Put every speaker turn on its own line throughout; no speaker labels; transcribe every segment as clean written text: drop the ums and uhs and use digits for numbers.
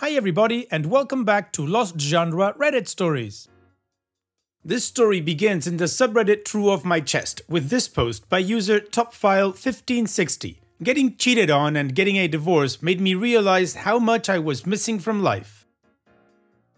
Hi everybody and welcome back to Lost Genre Reddit Stories. This story begins in the subreddit True of My Chest with this post by user Topfile1560. Getting cheated on and getting a divorce made me realize how much I was missing from life.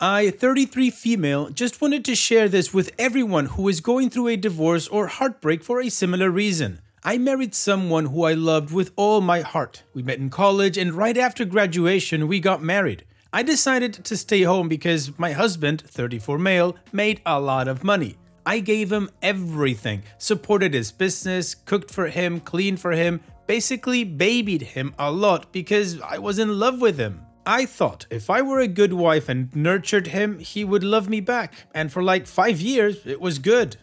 I, 33 female, just wanted to share this with everyone who is going through a divorce or heartbreak for a similar reason. I married someone who I loved with all my heart. We met in college and right after graduation we got married. I decided to stay home because my husband, 34 male, made a lot of money. I gave him everything, supported his business, cooked for him, cleaned for him, basically babied him a lot because I was in love with him. I thought if I were a good wife and nurtured him, he would love me back, and for like 5 years, it was good.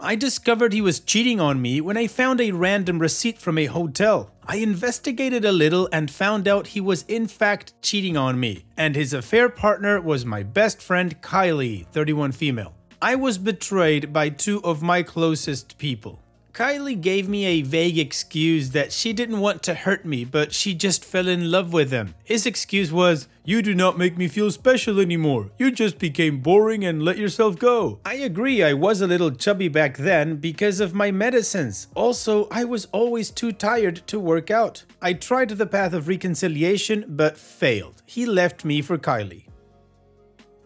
I discovered he was cheating on me when I found a random receipt from a hotel. I investigated a little and found out he was in fact cheating on me, and his affair partner was my best friend Kylie, 31 female. I was betrayed by two of my closest people. Kylie gave me a vague excuse that she didn't want to hurt me, but she just fell in love with him. His excuse was, "You do not make me feel special anymore. You just became boring and let yourself go." I agree, I was a little chubby back then because of my medicines. Also, I was always too tired to work out. I tried the path of reconciliation but failed. He left me for Kylie.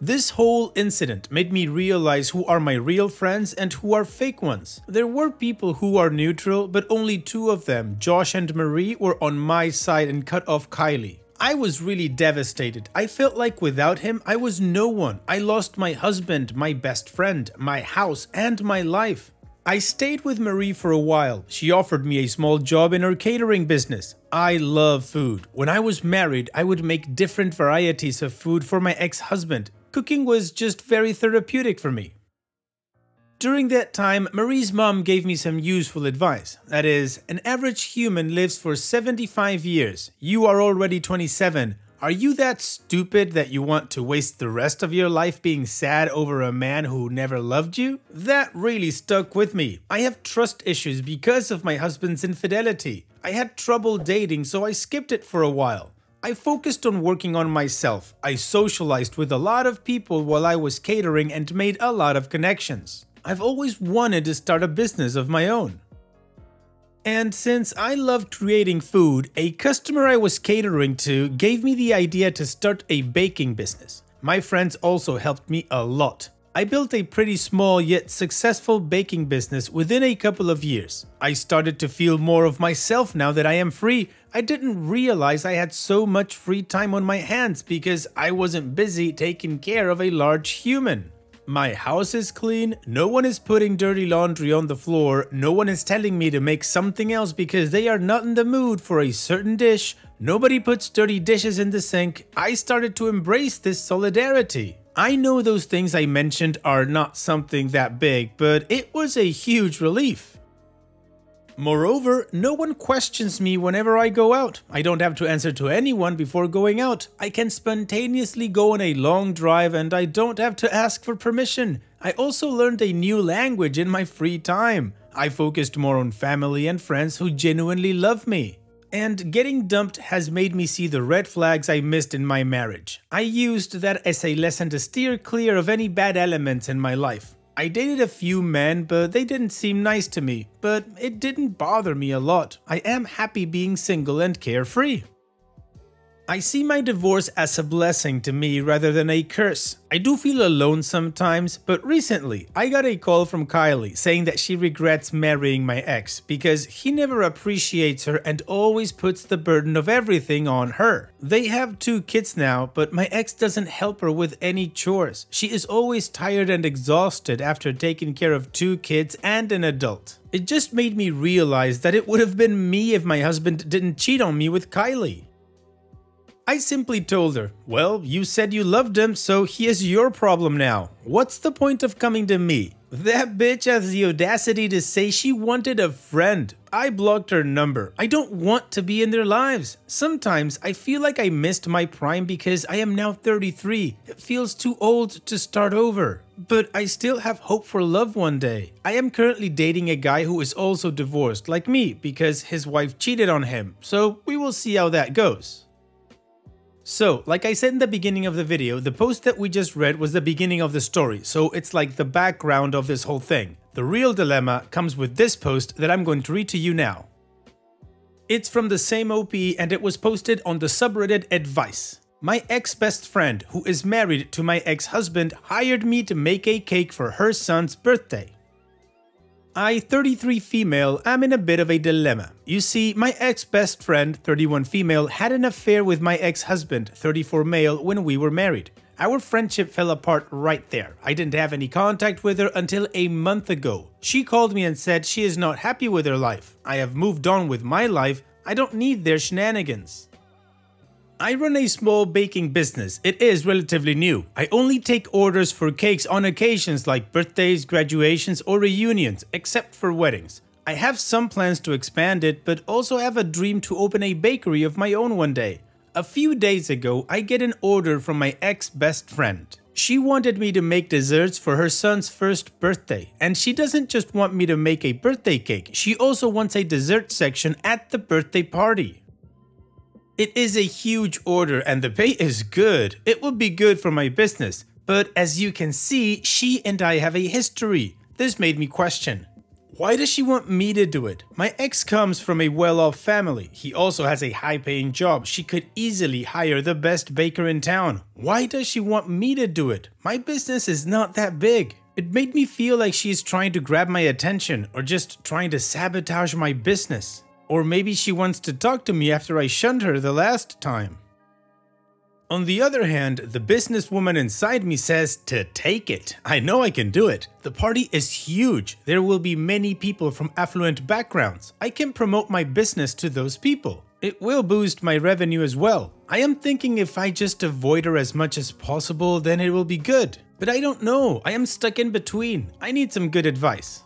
This whole incident made me realize who are my real friends and who are fake ones. There were people who are neutral, but only two of them, Josh and Marie, were on my side and cut off Kylie. I was really devastated. I felt like without him, I was no one. I lost my husband, my best friend, my house, and my life. I stayed with Marie for a while. She offered me a small job in her catering business. I love food. When I was married, I would make different varieties of food for my ex-husband. Cooking was just very therapeutic for me. During that time, Marie's mom gave me some useful advice. That is, an average human lives for 75 years. You are already 27. Are you that stupid that you want to waste the rest of your life being sad over a man who never loved you? That really stuck with me. I have trust issues because of my husband's infidelity. I had trouble dating, so I skipped it for a while. I focused on working on myself. I socialized with a lot of people while I was catering and made a lot of connections. I've always wanted to start a business of my own. And since I love creating food, a customer I was catering to gave me the idea to start a baking business. My friends also helped me a lot. I built a pretty small yet successful baking business within a couple of years. I started to feel more of myself now that I am free. I didn't realize I had so much free time on my hands because I wasn't busy taking care of a large human. My house is clean, no one is putting dirty laundry on the floor, no one is telling me to make something else because they are not in the mood for a certain dish, nobody puts dirty dishes in the sink. I started to embrace this solidarity. I know those things I mentioned are not something that big, but it was a huge relief. Moreover, no one questions me whenever I go out. I don't have to answer to anyone before going out. I can spontaneously go on a long drive and I don't have to ask for permission. I also learned a new language in my free time. I focused more on family and friends who genuinely love me. And getting dumped has made me see the red flags I missed in my marriage. I used that as a lesson to steer clear of any bad elements in my life. I dated a few men, but they didn't seem nice to me. But it didn't bother me a lot. I am happy being single and carefree. I see my divorce as a blessing to me rather than a curse. I do feel alone sometimes, but recently I got a call from Kylie saying that she regrets marrying my ex because he never appreciates her and always puts the burden of everything on her. They have 2 kids now, but my ex doesn't help her with any chores. She is always tired and exhausted after taking care of 2 kids and an adult. It just made me realize that it would have been me if my husband didn't cheat on me with Kylie. I simply told her, well, you said you loved him, so he is your problem now. What's the point of coming to me? That bitch has the audacity to say she wanted a friend. I blocked her number. I don't want to be in their lives. Sometimes I feel like I missed my prime because I am now 33. It feels too old to start over. But I still have hope for love one day. I am currently dating a guy who is also divorced like me because his wife cheated on him. So we will see how that goes. So, like I said in the beginning of the video, the post that we just read was the beginning of the story, so it's like the background of this whole thing. The real dilemma comes with this post that I'm going to read to you now. It's from the same OP and it was posted on the subreddit Advice. My ex-best friend, who is married to my ex-husband, hired me to make a cake for her son's birthday. I, 33 female, am in a bit of a dilemma. You see, my ex-best friend, 31 female, had an affair with my ex-husband, 34 male, when we were married. Our friendship fell apart right there. I didn't have any contact with her until a month ago. She called me and said she is not happy with her life. I have moved on with my life. I don't need their shenanigans. I run a small baking business. It is relatively new. I only take orders for cakes on occasions like birthdays, graduations, or reunions, except for weddings. I have some plans to expand it, but also have a dream to open a bakery of my own one day. A few days ago, I get an order from my ex-best friend. She wanted me to make desserts for her son's first birthday, and she doesn't just want me to make a birthday cake, she also wants a dessert section at the birthday party. It is a huge order and the pay is good. It would be good for my business. But as you can see, she and I have a history. This made me question. Why does she want me to do it? My ex comes from a well-off family. He also has a high-paying job. She could easily hire the best baker in town. Why does she want me to do it? My business is not that big. It made me feel like she is trying to grab my attention or just trying to sabotage my business. Or maybe she wants to talk to me after I shunned her the last time. On the other hand, the businesswoman inside me says to take it. I know I can do it. The party is huge. There will be many people from affluent backgrounds. I can promote my business to those people. It will boost my revenue as well. I am thinking if I just avoid her as much as possible, then it will be good. But I don't know. I am stuck in between. I need some good advice.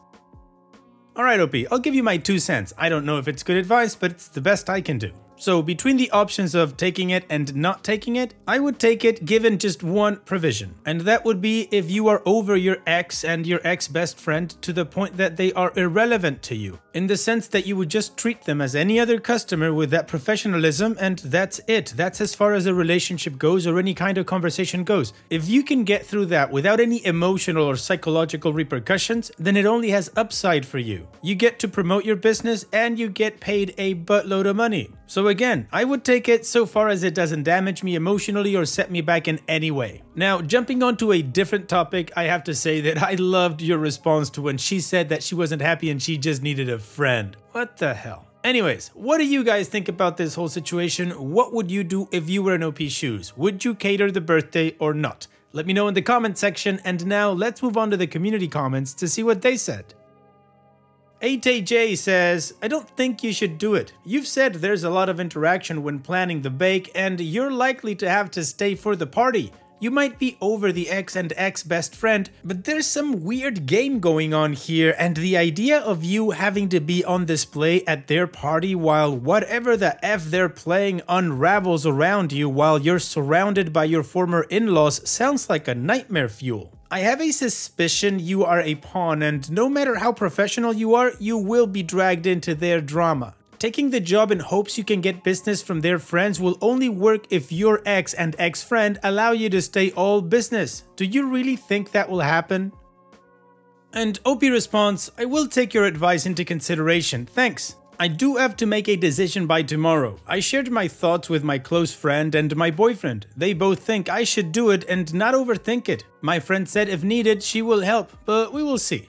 Alright OP, I'll give you my 2 cents. I don't know if it's good advice, but it's the best I can do. So between the options of taking it and not taking it, I would take it given just one provision. And that would be if you are over your ex and your ex-best friend to the point that they are irrelevant to you. In the sense that you would just treat them as any other customer with that professionalism and that's it. That's as far as a relationship goes or any kind of conversation goes. If you can get through that without any emotional or psychological repercussions, then it only has upside for you. You get to promote your business and you get paid a buttload of money. So again, I would take it so far as it doesn't damage me emotionally or set me back in any way. Now, jumping onto a different topic, I have to say that I loved your response to when she said that she wasn't happy and she just needed a friend. What the hell? Anyways, what do you guys think about this whole situation? What would you do if you were in OP's shoes? Would you cater the birthday or not? Let me know in the comment section, and now let's move on to the community comments to see what they said. 8AJ says, I don't think you should do it. You've said there's a lot of interaction when planning the bake and you're likely to have to stay for the party. You might be over the ex and ex-best friend, but there's some weird game going on here, and the idea of you having to be on display at their party while whatever the F they're playing unravels around you while you're surrounded by your former in-laws sounds like a nightmare fuel. I have a suspicion you are a pawn, and no matter how professional you are, you will be dragged into their drama. Taking the job in hopes you can get business from their friends will only work if your ex and ex-friend allow you to stay all business. Do you really think that will happen? And OP responds, I will take your advice into consideration, thanks. I do have to make a decision by tomorrow. I shared my thoughts with my close friend and my boyfriend. They both think I should do it and not overthink it. My friend said if needed, she will help, but we will see.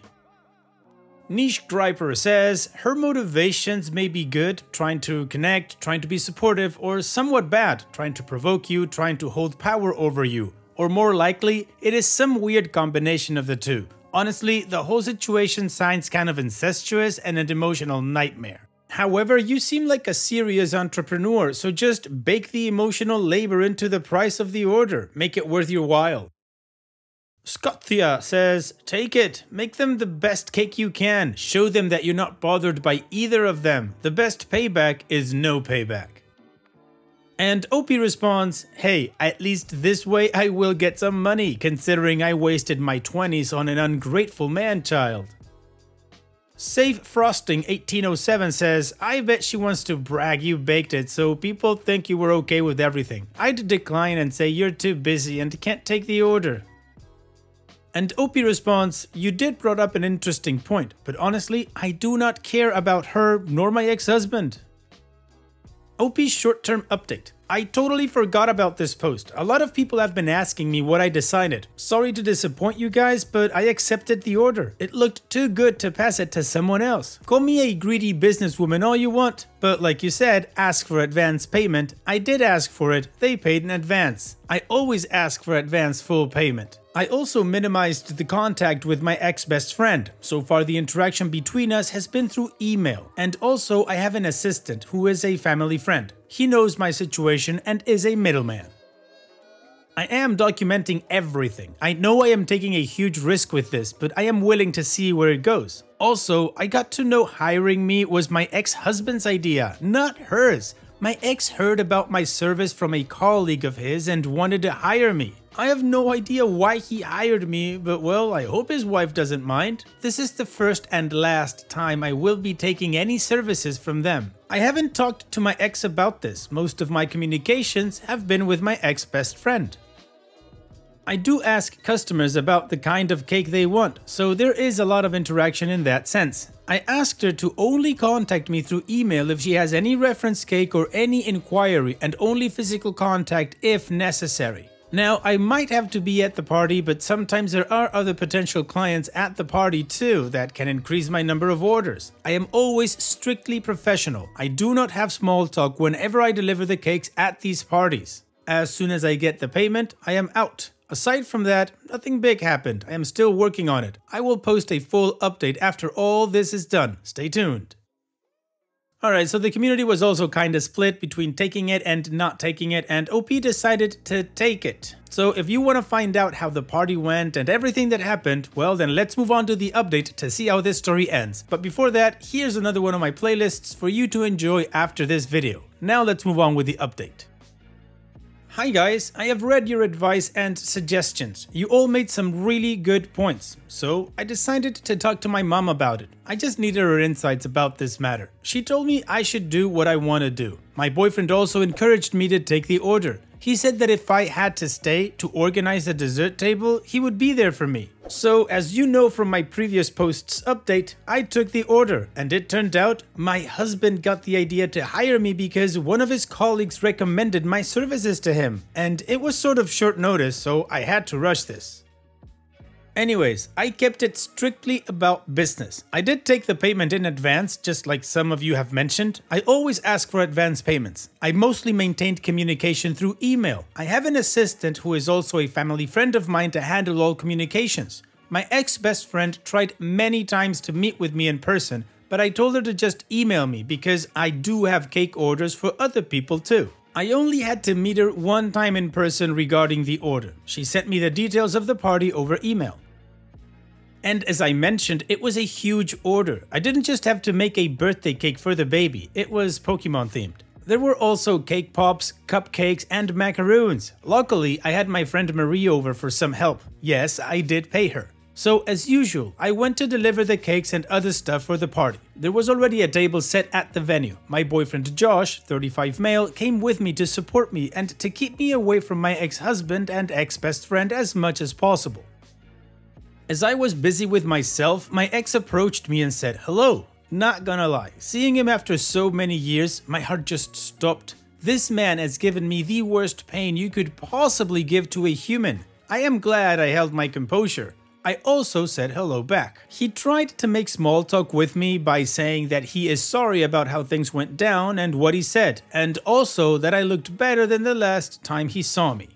Niche Griper says, her motivations may be good, trying to connect, trying to be supportive, or somewhat bad, trying to provoke you, trying to hold power over you. Or more likely, it is some weird combination of the two. Honestly, the whole situation sounds kind of incestuous and an emotional nightmare. However, you seem like a serious entrepreneur, so just bake the emotional labor into the price of the order. Make it worth your while. Scotia says, take it. Make them the best cake you can. Show them that you're not bothered by either of them. The best payback is no payback. And OP responds, hey, at least this way I will get some money, considering I wasted my 20s on an ungrateful man-child. Safe Frosting 1807 says, I bet she wants to brag you baked it so people think you were okay with everything. I'd decline and say you're too busy and can't take the order. And OP responds, you did brought up an interesting point, but honestly, I do not care about her nor my ex-husband. OP's short-term update. I totally forgot about this post. A lot of people have been asking me what I decided. Sorry to disappoint you guys, but I accepted the order. It looked too good to pass it to someone else. Call me a greedy businesswoman all you want, but like you said, ask for advance payment. I did ask for it. They paid in advance. I always ask for advance full payment. I also minimized the contact with my ex-best friend. So far the interaction between us has been through email. And also I have an assistant who is a family friend. He knows my situation and is a middleman. I am documenting everything. I know I am taking a huge risk with this, but I am willing to see where it goes. Also, I got to know hiring me was my ex-husband's idea, not hers. My ex heard about my service from a colleague of his and wanted to hire me. I have no idea why he hired me, but well, I hope his wife doesn't mind. This is the first and last time I will be taking any services from them. I haven't talked to my ex about this. Most of my communications have been with my ex-best friend. I do ask customers about the kind of cake they want, so there is a lot of interaction in that sense. I asked her to only contact me through email if she has any reference cake or any inquiry, and only physical contact if necessary. Now, I might have to be at the party, but sometimes there are other potential clients at the party too that can increase my number of orders. I am always strictly professional. I do not have small talk whenever I deliver the cakes at these parties. As soon as I get the payment, I am out. Aside from that, nothing big happened. I am still working on it. I will post a full update after all this is done. Stay tuned. Alright, so the community was also kinda split between taking it and not taking it, and OP decided to take it. So if you want to find out how the party went and everything that happened, well then let's move on to the update to see how this story ends. But before that, here's another one of my playlists for you to enjoy after this video. Now let's move on with the update. Hi guys, I have read your advice and suggestions. You all made some really good points. So I decided to talk to my mom about it. I just needed her insights about this matter. She told me I should do what I want to do. My boyfriend also encouraged me to take the order. He said that if I had to stay to organize the dessert table, he would be there for me. So as you know from my previous post's update, I took the order, and it turned out my husband got the idea to hire me because one of his colleagues recommended my services to him, and it was sort of short notice, so I had to rush this. Anyways, I kept it strictly about business. I did take the payment in advance, just like some of you have mentioned. I always ask for advance payments. I mostly maintained communication through email. I have an assistant who is also a family friend of mine to handle all communications. My ex-best friend tried many times to meet with me in person, but I told her to just email me because I do have cake orders for other people too. I only had to meet her one time in person regarding the order. She sent me the details of the party over email. And as I mentioned, it was a huge order. I didn't just have to make a birthday cake for the baby, it was Pokemon themed. There were also cake pops, cupcakes, and macaroons. Luckily, I had my friend Marie over for some help. Yes, I did pay her. So as usual, I went to deliver the cakes and other stuff for the party. There was already a table set at the venue. My boyfriend Josh, 35 male, came with me to support me and to keep me away from my ex-husband and ex-best friend as much as possible. As I was busy with myself, my ex approached me and said hello. Not gonna lie, seeing him after so many years, my heart just stopped. This man has given me the worst pain you could possibly give to a human. I am glad I held my composure. I also said hello back. He tried to make small talk with me by saying that he is sorry about how things went down and what he said, and also that I looked better than the last time he saw me.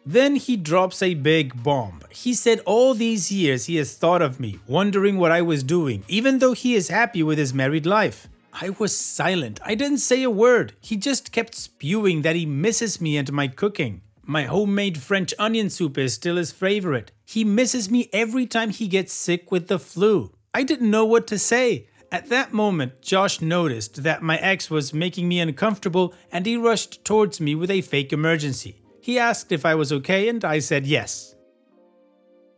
Then he drops a big bomb. He said all these years he has thought of me, wondering what I was doing, even though he is happy with his married life. I was silent. I didn't say a word. He just kept spewing that he misses me and my cooking. My homemade French onion soup is still his favorite. He misses me every time he gets sick with the flu. I didn't know what to say. At that moment, Josh noticed that my ex was making me uncomfortable and he rushed towards me with a fake emergency. He asked if I was okay and I said yes.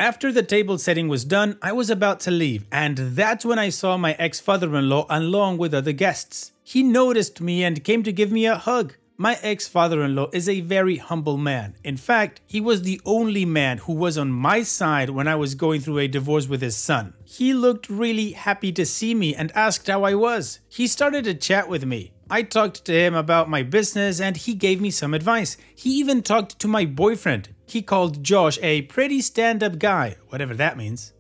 After the table setting was done, I was about to leave, and that's when I saw my ex-father-in-law along with other guests. He noticed me and came to give me a hug. My ex-father-in-law is a very humble man. In fact, he was the only man who was on my side when I was going through a divorce with his son. He looked really happy to see me and asked how I was. He started to chat with me. I talked to him about my business and he gave me some advice. He even talked to my boyfriend. He called Josh a pretty stand-up guy, whatever that means.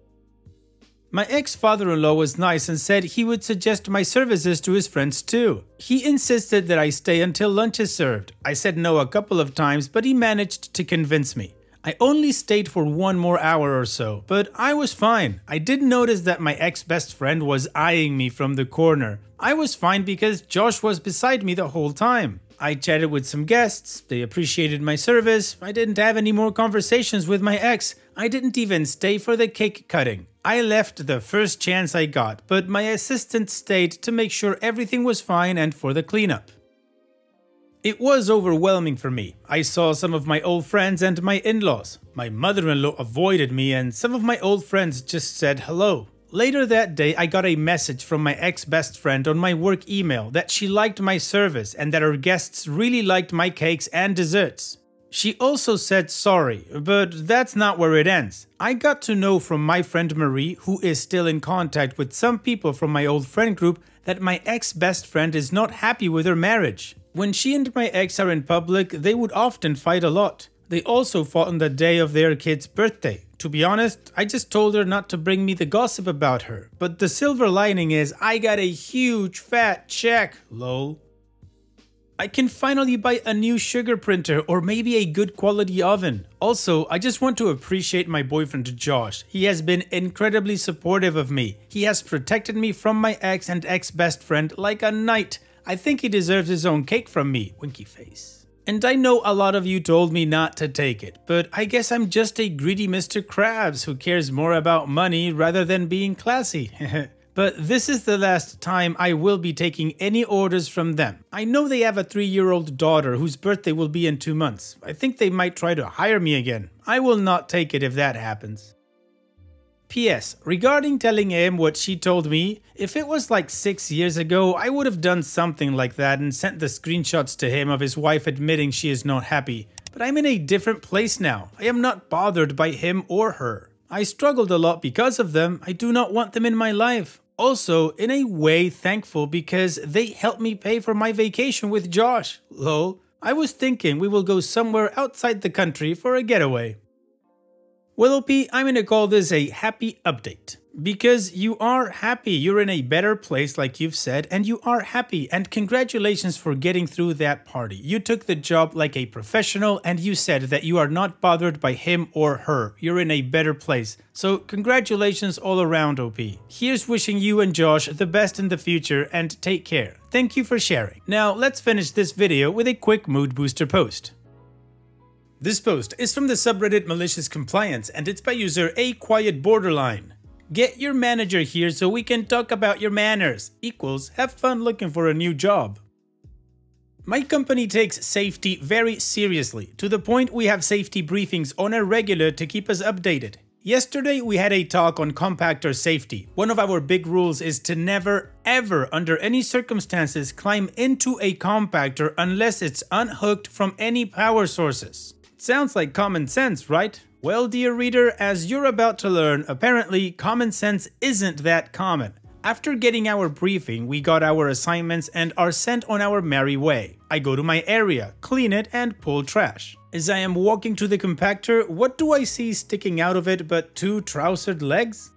My ex-father-in-law was nice and said he would suggest my services to his friends too. He insisted that I stay until lunch is served. I said no a couple of times, but he managed to convince me. I only stayed for 1 more hour or so, but I was fine. I did notice that my ex-best friend was eyeing me from the corner. I was fine because Josh was beside me the whole time. I chatted with some guests, they appreciated my service, I didn't have any more conversations with my ex, I didn't even stay for the cake cutting. I left the first chance I got, but my assistant stayed to make sure everything was fine and for the cleanup. It was overwhelming for me. I saw some of my old friends and my in-laws. My mother-in-law avoided me and some of my old friends just said hello. Later that day, I got a message from my ex-best friend on my work email that she liked my service and that her guests really liked my cakes and desserts. She also said sorry, but that's not where it ends. I got to know from my friend Marie, who is still in contact with some people from my old friend group, that my ex-best friend is not happy with her marriage. When she and my ex are in public, they would often fight a lot. They also fought on the day of their kid's birthday. To be honest, I just told her not to bring me the gossip about her. But the silver lining is I got a huge fat check, lol. I can finally buy a new sugar printer or maybe a good quality oven. Also, I just want to appreciate my boyfriend Josh. He has been incredibly supportive of me. He has protected me from my ex and ex-best friend like a knight. I think he deserves his own cake from me, winky face. And I know a lot of you told me not to take it, but I guess I'm just a greedy Mr. Krabs who cares more about money rather than being classy. But this is the last time I will be taking any orders from them. I know they have a 3-year-old daughter whose birthday will be in 2 months. I think they might try to hire me again. I will not take it if that happens. P.S. Regarding telling him what she told me, if it was like 6 years ago, I would have done something like that and sent the screenshots to him of his wife admitting she is not happy. But I'm in a different place now. I am not bothered by him or her. I struggled a lot because of them. I do not want them in my life. Also, in a way, thankful because they helped me pay for my vacation with Josh. Lol. I was thinking we will go somewhere outside the country for a getaway. Well, OP, I'm gonna call this a happy update. Because you are happy, you're in a better place like you've said, and you are happy, and congratulations for getting through that party. You took the job like a professional and you said that you are not bothered by him or her. You're in a better place. So congratulations all around, OP. Here's wishing you and Josh the best in the future and take care. Thank you for sharing. Now let's finish this video with a quick mood booster post. This post is from the subreddit Malicious Compliance and it's by user A Quiet Borderline. Get your manager here so we can talk about your manners. Equals have fun looking for a new job. My company takes safety very seriously, to the point we have safety briefings on a regular to keep us updated. Yesterday we had a talk on compactor safety. One of our big rules is to never, ever, under any circumstances, climb into a compactor unless it's unhooked from any power sources. Sounds like common sense, right? Well, dear reader, as you're about to learn, apparently common sense isn't that common. After getting our briefing, we got our assignments and are sent on our merry way. I go to my area, clean it, and pull trash. As I am walking to the compactor, what do I see sticking out of it but 2 trousered legs?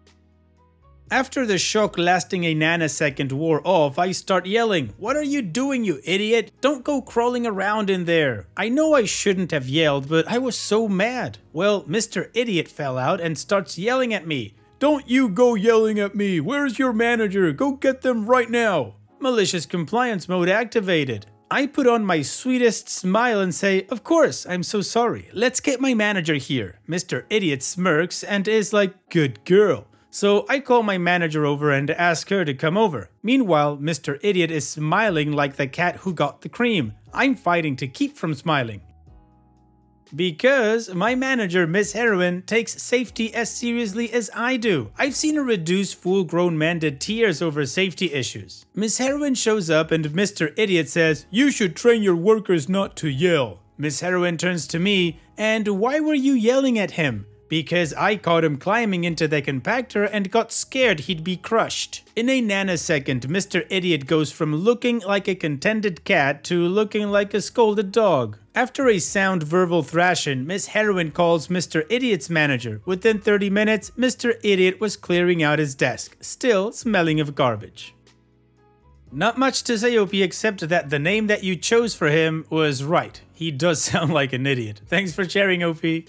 After the shock lasting a nanosecond wore off, I start yelling, "What are you doing, you idiot? Don't go crawling around in there." I know I shouldn't have yelled, but I was so mad. Well, Mr. Idiot fell out and starts yelling at me. "Don't you go yelling at me! Where's your manager? Go get them right now!" Malicious compliance mode activated. I put on my sweetest smile and say, "Of course, I'm so sorry. Let's get my manager here." Mr. Idiot smirks and is like, "Good girl." So I call my manager over and ask her to come over. Meanwhile, Mr. Idiot is smiling like the cat who got the cream. I'm fighting to keep from smiling. Because my manager, Miss Heroine, takes safety as seriously as I do. I've seen her reduce full-grown men to tears over safety issues. Miss Heroine shows up and Mr. Idiot says, "You should train your workers not to yell." Miss Heroine turns to me, "And why were you yelling at him?" "Because I caught him climbing into the compactor and got scared he'd be crushed." In a nanosecond, Mr. Idiot goes from looking like a contented cat to looking like a scolded dog. After a sound verbal thrashing, Miss Heroine calls Mr. Idiot's manager. Within 30 minutes, Mr. Idiot was clearing out his desk, still smelling of garbage. Not much to say, OP, except that the name that you chose for him was right. He does sound like an idiot. Thanks for sharing, OP.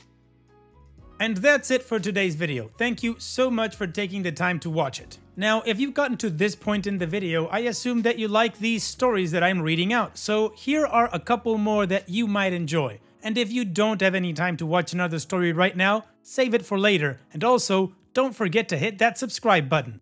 And that's it for today's video. Thank you so much for taking the time to watch it. Now, if you've gotten to this point in the video, I assume that you like these stories that I'm reading out, so here are a couple more that you might enjoy. And if you don't have any time to watch another story right now, save it for later, and also, don't forget to hit that subscribe button.